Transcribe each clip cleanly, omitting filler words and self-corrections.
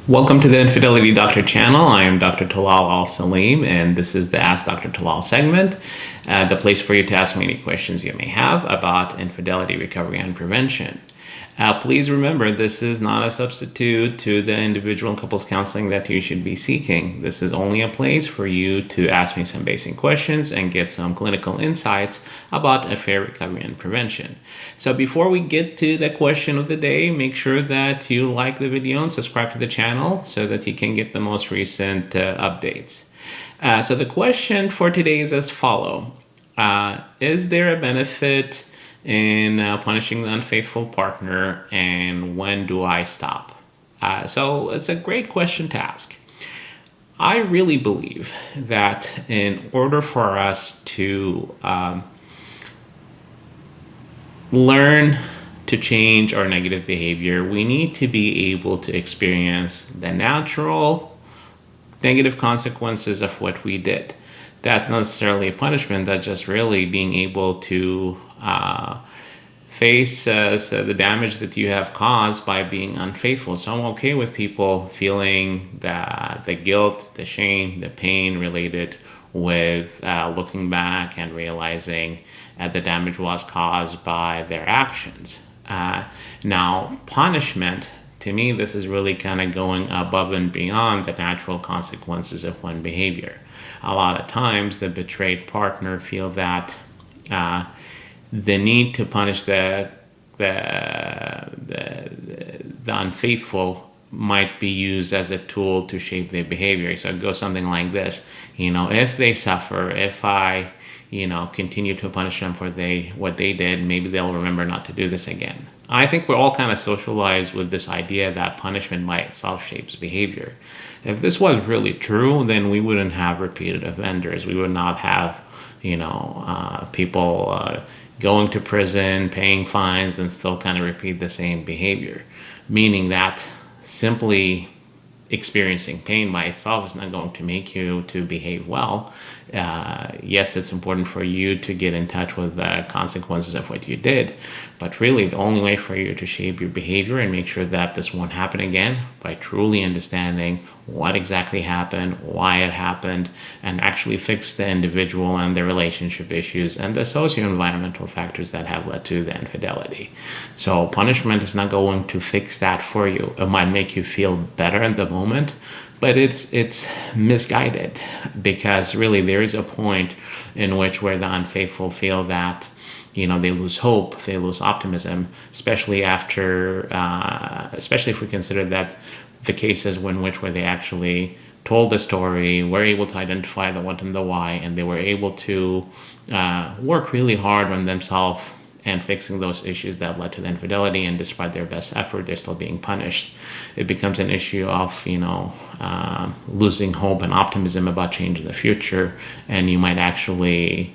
Welcome to the Infidelity Doctor channel. I am Dr. Talal Al-Salim, and this is the Ask Dr. Talal segment, the place for you to ask me any questions you may have about infidelity recovery and prevention. Please remember, this is not a substitute to the individual and couples counseling that you should be seeking. This is only a place for you to ask me some basic questions and get some clinical insights about affair recovery and prevention. So before we get to the question of the day, make sure that you like the video and subscribe to the channel so that you can get the most recent updates. So the question for today is as follows. Is there a benefit in punishing the unfaithful partner, and when do I stop? So it's a great question to ask. I really believe that in order for us to learn to change our negative behavior, we need to be able to experience the natural negative consequences of what we did. That's not necessarily a punishment, that's just really being able to face the damage that you have caused by being unfaithful. So I'm okay with people feeling the guilt, the shame, the pain related with looking back and realizing the damage was caused by their actions. Now, punishment, to me, this is really kind of going above and beyond the natural consequences of one behavior. A lot of times the betrayed partner feel that the need to punish the unfaithful might be used as a tool to shape their behavior. So it goes something like this: if they suffer, if I continue to punish them for what they did, maybe they'll remember not to do this again. I think we're all kind of socialized with this idea that punishment by itself shapes behavior. If this was really true, then we wouldn't have repeated offenders. We would not have people going to prison, paying fines, and still kind of repeat the same behavior. Meaning that simply experiencing pain by itself is not going to make you to behave well. Yes, it's important for you to get in touch with the consequences of what you did, but really the only way for you to shape your behavior and make sure that this won't happen again by truly understanding what exactly happened, why it happened, and actually fix the individual and the relationship issues and the socio-environmental factors that have led to the infidelity. So punishment is not going to fix that for you. It might make you feel better at the moment, but it's misguided, because really there is a point in which where the unfaithful feel that they lose hope, they lose optimism, especially if we consider that the cases where they actually told the story, were able to identify the what and the why, and they were able to work really hard on themselves and fixing those issues that led to the infidelity, and despite their best effort, they're still being punished. It becomes an issue of losing hope and optimism about change in the future, and you might actually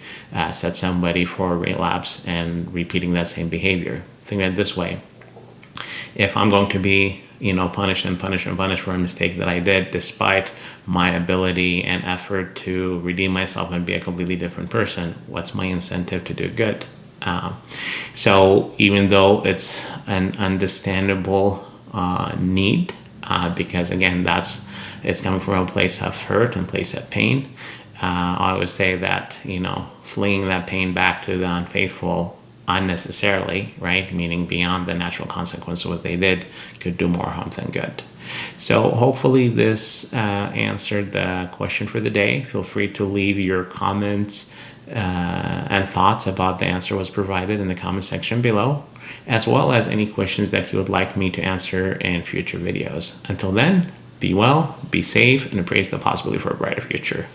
set somebody for a relapse and repeating that same behavior. Think of it this way: if I'm going to be punished and punished and punished for a mistake that I did, despite my ability and effort to redeem myself and be a completely different person, what's my incentive to do good? So even though it's an understandable need, because again, it's coming from a place of hurt and place of pain, I would say that flinging that pain back to the unfaithful unnecessarily, right, meaning beyond the natural consequence of what they did, could do more harm than good. So hopefully this answered the question for the day. Feel free to leave your comments and thoughts about the answer was provided in the comment section below, as well as any questions that you would like me to answer in future videos. Until then, be well, be safe, and embrace the possibility for a brighter future.